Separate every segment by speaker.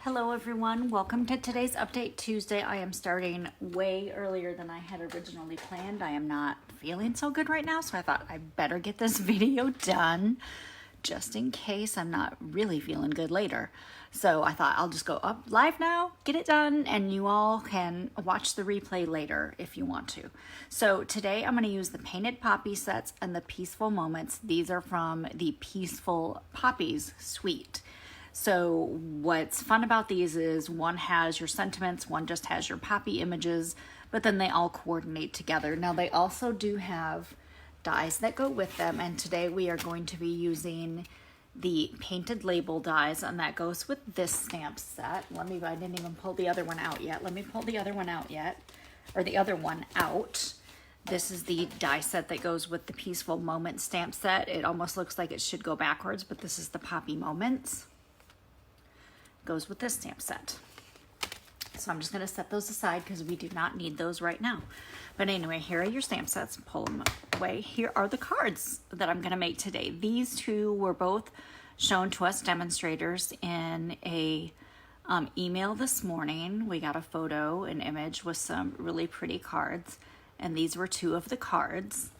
Speaker 1: Hello everyone, welcome to today's update Tuesday. I am starting way earlier than I had originally planned. I am not feeling so good right now, so I thought I better get this video done just in case I'm not really feeling good later. So I thought I'll just go up live now, get it done, and you all can watch the replay later if you want to. So today I'm going to use the Painted Poppy sets and the Peaceful Moments. These are from the Peaceful Poppies Suite. So what's fun about these is one has your sentiments, one just has your poppy images, but then they all coordinate together. Now they also do have dies that go with them, and today we are going to be using the painted label dies, and that goes with this stamp set. I didn't even pull the other one out yet. Let me pull the other one out the other one out. This is the die set that goes with the Peaceful Moment stamp set. It almost looks like it should go backwards, but this is the Poppy Moments. Goes with this stamp set. So I'm just going to set those aside because we do not need those right now. But anyway, here are your stamp sets. Pull them away. Here are the cards that I'm going to make today. These two were both shown to us demonstrators in a email this morning. We got a photo, an image with some really pretty cards, and these were two of the cards.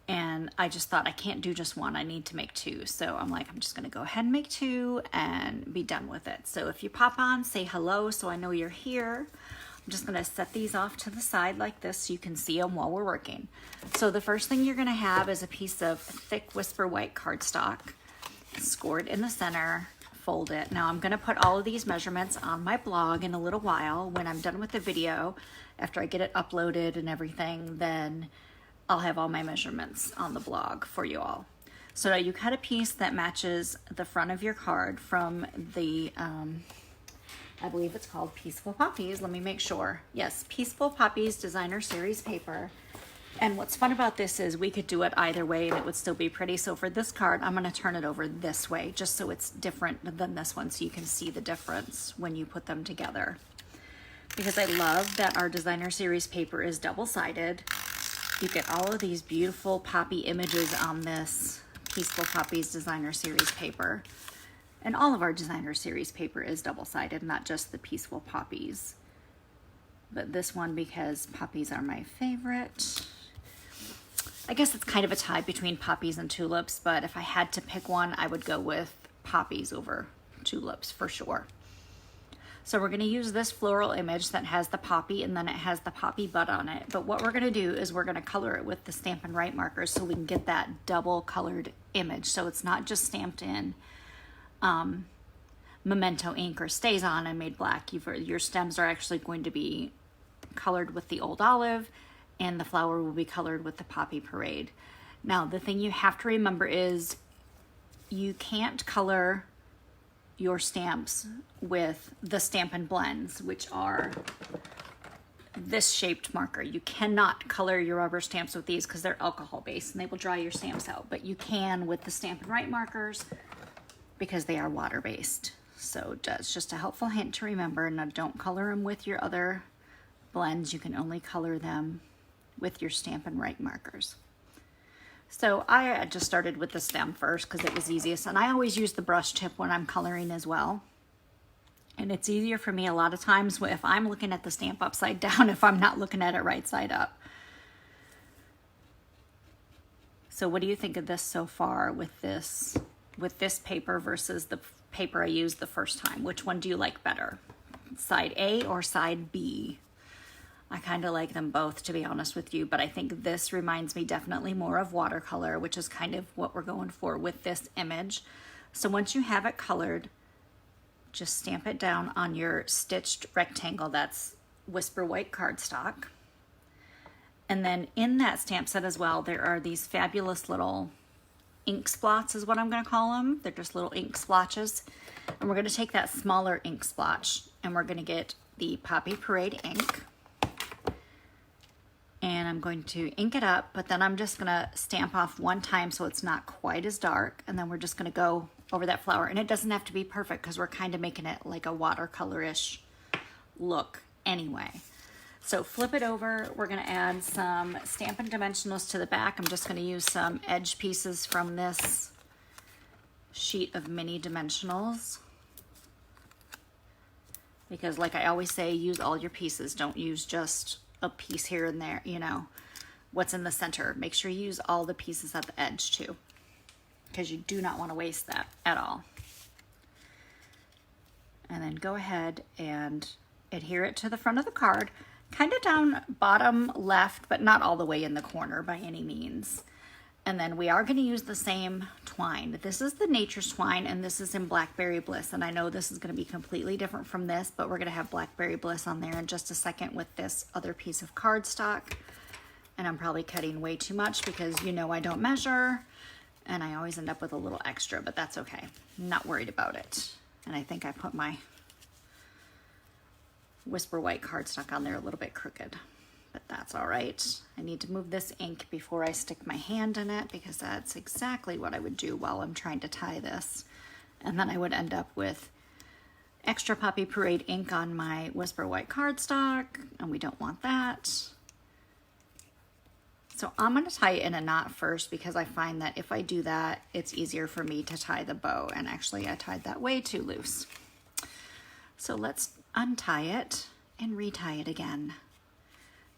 Speaker 1: And I just thought I can't do just one, I need to make two. So I'm like, I'm just gonna go ahead and make two and be done with it. So if you pop on, say hello so I know you're here. I'm just gonna set these off to the side like this so you can see them while we're working. So the first thing you're gonna have is a piece of thick Whisper White cardstock, scored in the center, fold it. Now I'm gonna put all of these measurements on my blog in a little while. When I'm done with the video, after I get it uploaded and everything, then I'll have all my measurements on the blog for you all. So now you cut a piece that matches the front of your card from the, I believe it's called Peaceful Poppies. Let me make sure. Yes, Peaceful Poppies Designer Series paper. And what's fun about this is we could do it either way and it would still be pretty. So for this card, I'm gonna turn it over this way just so it's different than this one so you can see the difference when you put them together. Because I love that our Designer Series paper is double-sided. You get all of these beautiful poppy images on this Peaceful Poppies Designer Series paper. And all of our Designer Series paper is double-sided, not just the Peaceful Poppies. But this one, because poppies are my favorite. I guess it's kind of a tie between poppies and tulips, but if I had to pick one, I would go with poppies over tulips for sure. So we're going to use this floral image that has the poppy and then it has the poppy bud on it. But what we're going to do is we're going to color it with the Stampin' Write markers so we can get that double colored image. So it's not just stamped in Memento ink or stays on and made black. Your stems are actually going to be colored with the Old Olive and the flower will be colored with the Poppy Parade. Now the thing you have to remember is you can't color your stamps with the Stampin' Blends, which are this shaped marker. You cannot color your rubber stamps with these because they're alcohol based and they will dry your stamps out, but you can with the Stampin' Write markers because they are water based. So it's just a helpful hint to remember. Now don't color them with your other blends. You can only color them with your Stampin' Write markers. So I just started with the stem first because it was easiest, and I always use the brush tip when I'm coloring as well. And it's easier for me a lot of times if I'm looking at the stamp upside down if I'm not looking at it right side up. So what do you think of this so far with this paper versus the paper I used the first time? Which one do you like better? Side A or side B? I kind of like them both, to be honest with you, but I think this reminds me definitely more of watercolor, which is kind of what we're going for with this image. So once you have it colored, just stamp it down on your stitched rectangle. That's Whisper White cardstock. And then in that stamp set as well, there are these fabulous little ink splots is what I'm going to call them. They're just little ink splotches. And we're going to take that smaller ink splotch and we're going to get the Poppy Parade ink. And I'm going to ink it up, but then I'm just gonna stamp off one time so it's not quite as dark, and then we're just gonna go over that flower. And it doesn't have to be perfect because we're kind of making it like a watercolor-ish look anyway. So flip it over, we're gonna add some Stampin' Dimensionals to the back. I'm just gonna use some edge pieces from this sheet of mini dimensionals. because like I always say, use all your pieces. Don't use just a piece here and there, you know, what's in the center. Make sure you use all the pieces at the edge too, because you do not want to waste that at all. And then go ahead and adhere it to the front of the card, kind of down bottom left, but not all the way in the corner by any means. And then we are going to use the same twine. This is the Nature's twine, and this is in Blackberry Bliss. And I know this is going to be completely different from this, but we're going to have Blackberry Bliss on there in just a second with this other piece of cardstock. And I'm probably cutting way too much because you know I don't measure, and I always end up with a little extra, but that's okay. I'm not worried about it. And I think I put my Whisper White cardstock on there a little bit crooked, but that's all right. I need to move this ink before I stick my hand in it, because that's exactly what I would do while I'm trying to tie this. And then I would end up with extra Poppy Parade ink on my Whisper White cardstock, and we don't want that. So I'm going to tie it in a knot first, because I find that if I do that, it's easier for me to tie the bow. And actually I tied that way too loose. So let's untie it and retie it again.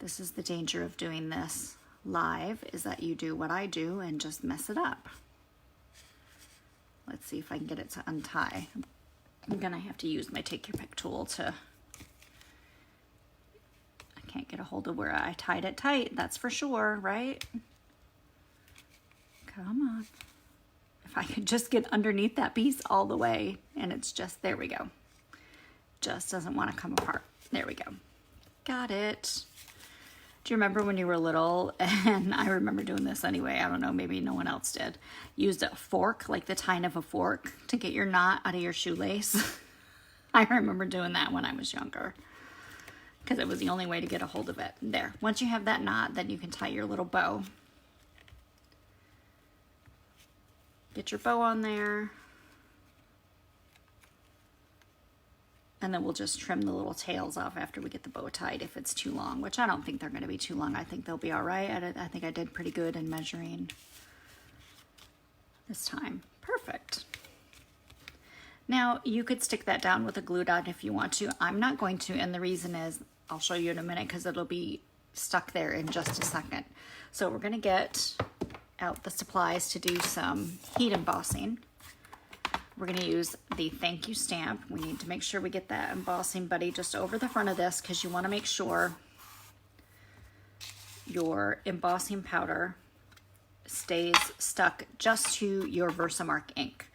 Speaker 1: This is the danger of doing this live, is that you do what I do and just mess it up. Let's see if I can get it to untie. I'm gonna have to use my Take Your Pick tool to, I can't get a hold of where I tied it tight, that's for sure, right? Come on. If I could just get underneath that piece all the way, and it's just, there we go. Just doesn't want to come apart. There we go. Got it. Do you remember when you were little? And I remember doing this anyway. I don't know, maybe no one else did. Used a fork, like the tine of a fork, to get your knot out of your shoelace. I remember doing that when I was younger, because it was the only way to get a hold of it. There. Once you have that knot, then you can tie your little bow. Get your bow on there. And then we'll just trim the little tails off after we get the bow tied if it's too long, which I don't think they're going to be too long. I think they'll be all right. I think I did pretty good in measuring this time. Perfect. Now you could stick that down with a glue dot if you want to. I'm not going to, and the reason is, I'll show you in a minute because it'll be stuck there in just a second. So we're going to get out the supplies to do some heat embossing. We're going to use the thank you stamp. We need to make sure we get that embossing buddy just over the front of this, because you want to make sure your embossing powder stays stuck just to your Versamark ink.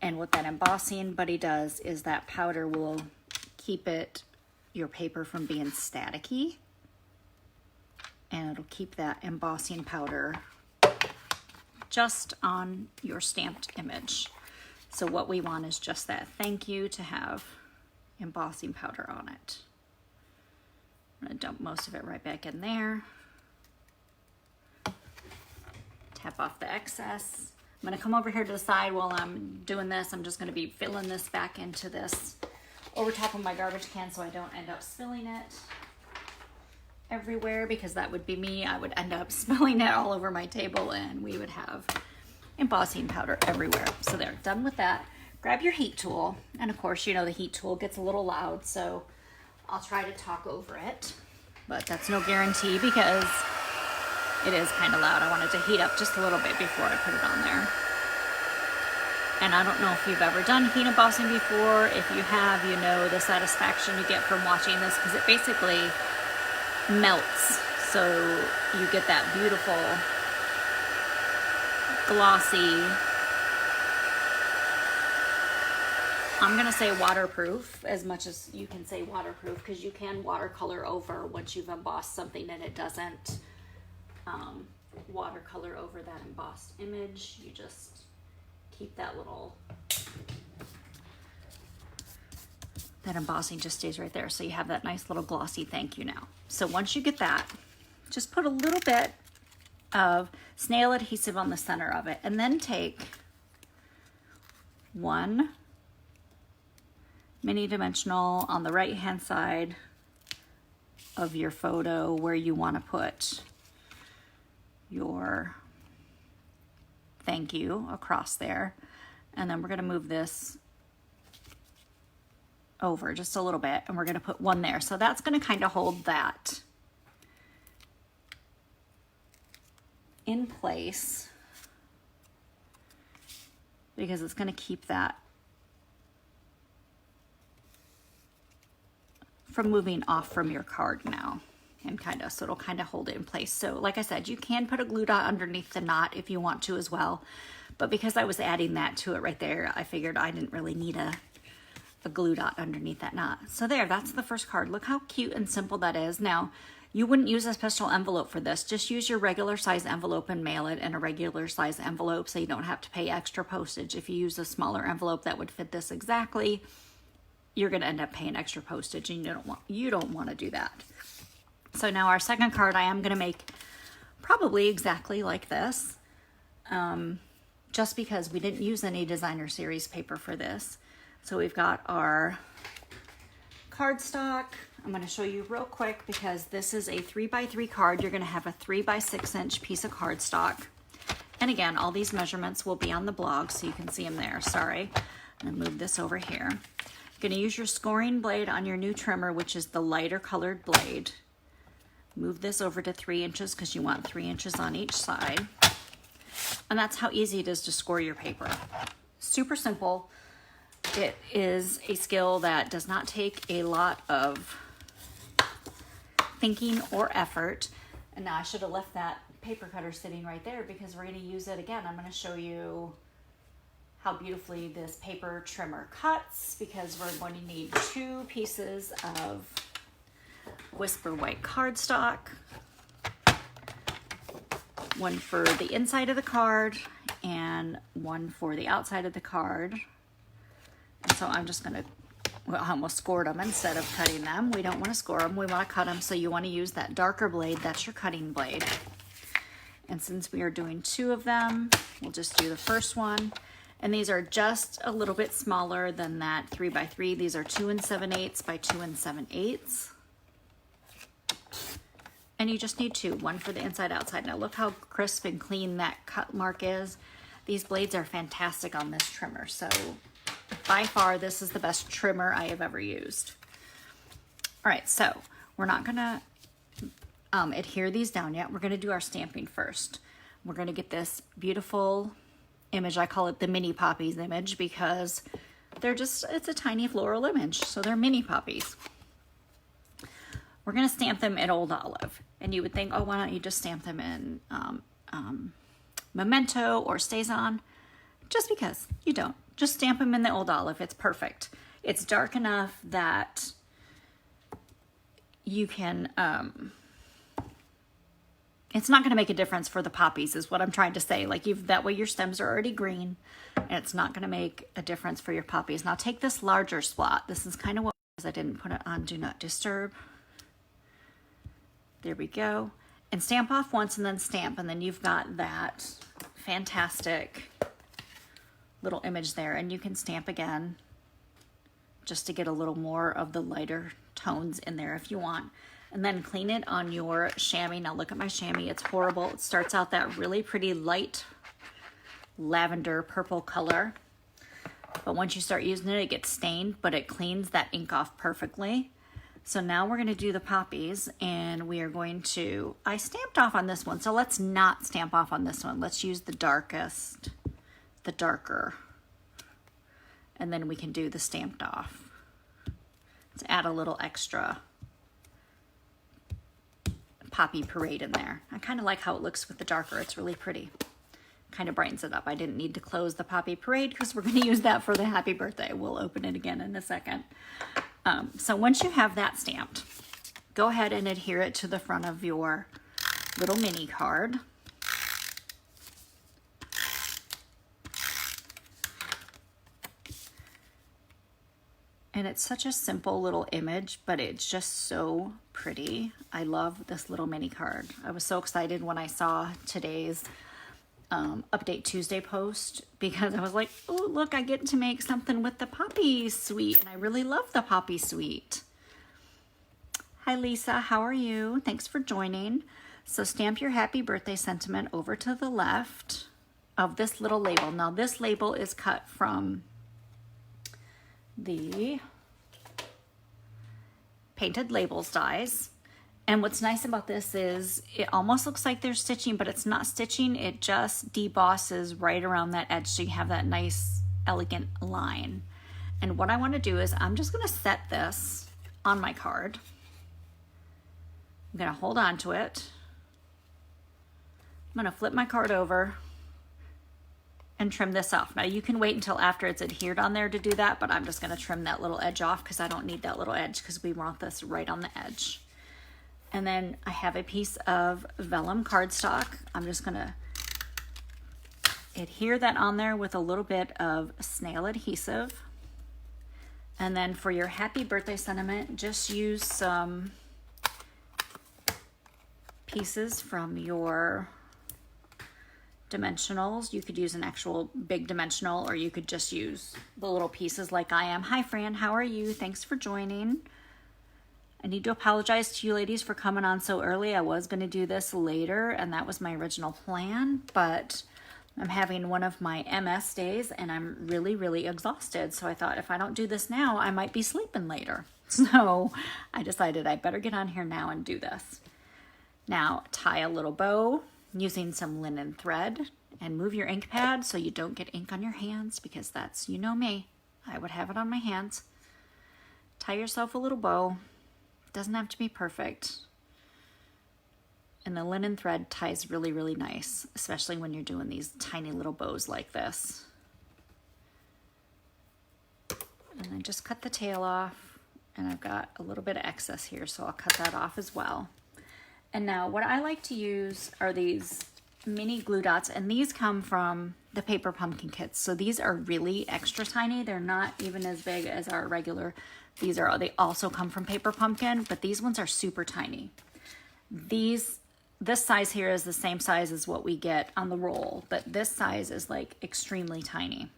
Speaker 1: And what that embossing buddy does is that powder will keep your paper from being staticky, and it'll keep that embossing powder just on your stamped image. So what we want is just that thank you to have embossing powder on it. I'm going to dump most of it right back in there. Tap off the excess. I'm going to come over here to the side while I'm doing this. I'm just going to be filling this back into this over top of my garbage can so I don't end up spilling it everywhere, because that would be me. I would end up spilling it all over my table and we would have embossing powder everywhere. So there, done with that. Grab your heat tool, and of course you know the heat tool gets a little loud, so I'll try to talk over it, but that's no guarantee because it is kind of loud. I want it to heat up just a little bit before I put it on there. And I don't know if you've ever done heat embossing before. If you have, you know the satisfaction you get from watching this, because it basically melts, so you get that beautiful glossy, I'm gonna say waterproof, as much as you can say waterproof, because you can watercolor over once you've embossed something and it doesn't watercolor over that embossed image. You just keep that embossing just stays right there, so you have that nice little glossy thank you now. So once you get that, just put a little bit of snail adhesive on the center of it, and then take one mini dimensional on the right hand side of your photo where you want to put your thank you across there, and then we're going to move this over just a little bit, and we're going to put one there. So that's going to kind of hold that in place, because it's going to keep that from moving off from your card now, and so it'll kind of hold it in place. So like I said, you can put a glue dot underneath the knot if you want to as well, but because I was adding that to it right there, I figured I didn't really need a glue dot underneath that knot. So there, that's the first card. Look how cute and simple that is. Now, you wouldn't use a special envelope for this. Just use your regular size envelope and mail it in a regular size envelope so you don't have to pay extra postage. If you use a smaller envelope that would fit this exactly, you're going to end up paying extra postage, and you don't want to do that. So now our second card, I am going to make probably exactly like this, just because we didn't use any designer series paper for this. So we've got our cardstock. I'm going to show you real quick because this is a 3x3 card. You're going to have a 3x6 inch piece of cardstock. And again, all these measurements will be on the blog so you can see them there. Sorry. I'm going to move this over here. You're going to use your scoring blade on your new trimmer, which is the lighter colored blade. Move this over to 3 inches because you want 3 inches on each side. And that's how easy it is to score your paper. Super simple. It is a skill that does not take a lot of thinking or effort. And now I should have left that paper cutter sitting right there because we're going to use it again. I'm going to show you how beautifully this paper trimmer cuts, because we're going to need 2 pieces of Whisper White cardstock, one for the inside of the card and one for the outside of the card. And so I'm just going to, well, I almost scored them instead of cutting them. We don't want to score them, we want to cut them. So you want to use that darker blade, that's your cutting blade. And since we are doing 2 of them, we'll just do the first one. And these are just a little bit smaller than that 3x3. These are 2 7/8 by 2 7/8. And you just need 2, one for the inside, outside. Now look how crisp and clean that cut mark is. These blades are fantastic on this trimmer. So by far, this is the best trimmer I have ever used. All right, so we're not gonna adhere these down yet. We're gonna do our stamping first. We're gonna get this beautiful image. I call it the mini poppies image because they're just, it's a tiny floral image. So they're mini poppies. We're gonna stamp them in Old Olive. And you would think, oh, why don't you just stamp them in Memento or StazOn? Just because you don't. Just stamp them in the Old Olive. It's perfect. It's dark enough that you can, it's not going to make a difference for the poppies is what I'm trying to say. Like that way your stems are already green and it's not going to make a difference for your poppies. Now take this larger spot. This is kind of what I didn't put it on Do Not Disturb. There we go. And stamp off once and then stamp, and then you've got that fantastic little image there. And you can stamp again just to get a little more of the lighter tones in there if you want. And then clean it on your chamois. Now look at my chamois, it's horrible. It starts out that really pretty light lavender purple color. But once you start using it, it gets stained, but it cleans that ink off perfectly. So now we're going to do the poppies, and we are going to, I stamped off on this one, so let's not stamp off on this one. Let's use the darkest, the darker, and then we can do the stamped off. Let's add a little extra poppy parade in there. I kind of like how it looks with the darker. It's really pretty. Kind of brightens it up. I didn't need to close the poppy parade because we're going to use that for the happy birthday. We'll open it again in a second. So once you have that stamped, go ahead and adhere it to the front of your little mini card. And it's such a simple little image, but it's just so pretty. I love this little mini card. I was so excited when I saw today's Update Tuesday post because I was like, oh, look, I get to make something with the Poppies Suite. And I really love the Poppies Suite. Hi, Lisa. How are you? Thanks for joining. So stamp your happy birthday sentiment over to the left of this little label. Now, this label is cut from the painted labels dies. And what's nice about this is it almost looks like they're stitching, but it's not stitching. It just debosses right around that edge so you have that nice, elegant line. And what I want to do is I'm just going to set this on my card. I'm going to hold on to it. I'm going to flip my card over and trim this off. Now you can wait until after it's adhered on there to do that, but I'm just going to trim that little edge off because I don't need that little edge because we want this right on the edge. And then I have a piece of vellum cardstock. I'm just going to adhere that on there with a little bit of snail adhesive. And then for your happy birthday sentiment, just use some pieces from your dimensionals. You could use an actual big dimensional, or you could just use the little pieces like I am. Hi Fran, how are you? Thanks for joining. I need to apologize to you ladies for coming on so early. I was going to do this later, and that was my original plan, but I'm having one of my MS days, and I'm really, really exhausted. So I thought if I don't do this now, I might be sleeping later. So I decided I better get on here now and do this. Now, tie a little bow using some linen thread, and move your ink pad so you don't get ink on your hands, because that's, you know me, I would have it on my hands. Tie yourself a little bow. Doesn't have to be perfect. And the linen thread ties really, really nice, especially when you're doing these tiny little bows like this. And then just cut the tail off, and I've got a little bit of excess here, so I'll cut that off as well. And now what I like to use are these mini glue dots, and these come from the paper pumpkin kits. So these are really extra tiny. They're not even as big as our regular. They also come from paper pumpkin, but these ones are super tiny. This size here is the same size as what we get on the roll, but this size is like extremely tiny.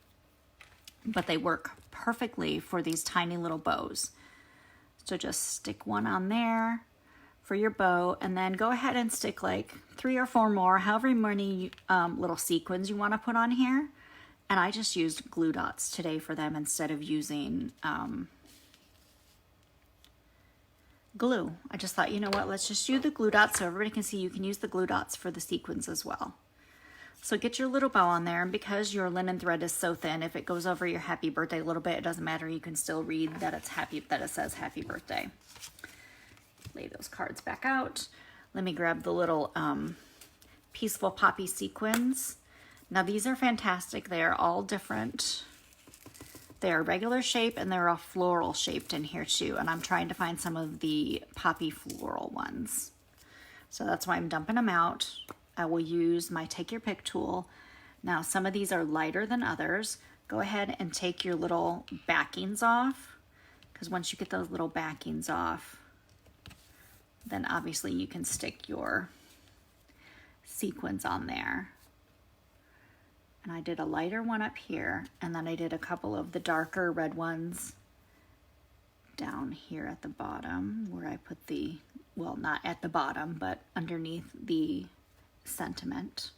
Speaker 1: But they work perfectly for these tiny little bows. So just stick one on there for your bow, and then go ahead and stick like 3 or 4 more, however many little sequins you want to put on here. And I just used glue dots today for them instead of using glue. I just thought, you know what, let's just use the glue dots so everybody can see you can use the glue dots for the sequins as well. So get your little bow on there, and because your linen thread is so thin, if it goes over your happy birthday a little bit, it doesn't matter. You can still read that it says happy birthday. Lay those cards back out. Let me grab the little Peaceful Poppy sequins. Now these are fantastic. They are all different. They are regular shape, and they're all floral shaped in here too. And I'm trying to find some of the poppy floral ones. So that's why I'm dumping them out. I will use my take your pick tool. Now some of these are lighter than others. Go ahead and take your little backings off, because once you get those little backings off, then obviously you can stick your sequins on there. And I did a lighter one up here, and then I did a couple of the darker red ones down here at the bottom where I put the, well, not at the bottom, but underneath the sentiment.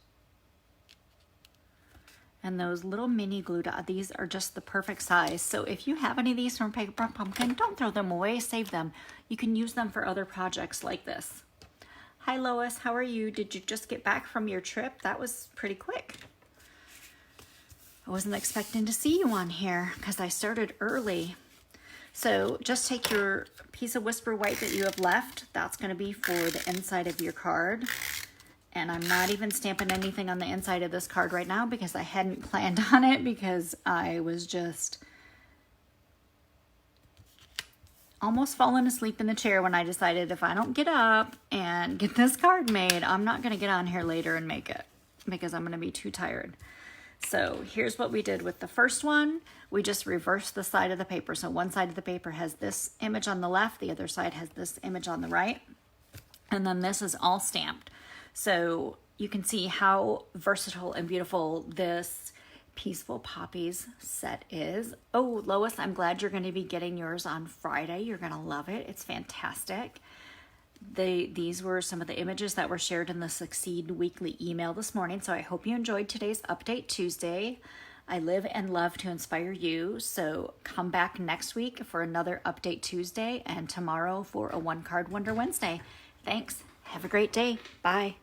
Speaker 1: And those little mini glue dots, these are just the perfect size. So if you have any of these from Paper Pumpkin, don't throw them away, save them. You can use them for other projects like this. Hi Lois, how are you? Did you just get back from your trip? That was pretty quick. I wasn't expecting to see you on here because I started early. So just take your piece of Whisper White that you have left. That's going to be for the inside of your card. And I'm not even stamping anything on the inside of this card right now because I hadn't planned on it, because I was just almost falling asleep in the chair when I decided if I don't get up and get this card made, I'm not going to get on here later and make it because I'm going to be too tired. So here's what we did with the first one. We just reversed the side of the paper. So one side of the paper has this image on the left, the other side has this image on the right. And then this is all stamped. So you can see how versatile and beautiful this Peaceful Poppies set is. Oh, Lois, I'm glad you're going to be getting yours on Friday. You're going to love it. It's fantastic. These were some of the images that were shared in the Succeed weekly email this morning. So I hope you enjoyed today's Update Tuesday. I live and love to inspire you, so come back next week for another Update Tuesday and tomorrow for a One Card Wonder Wednesday. Thanks. Have a great day. Bye.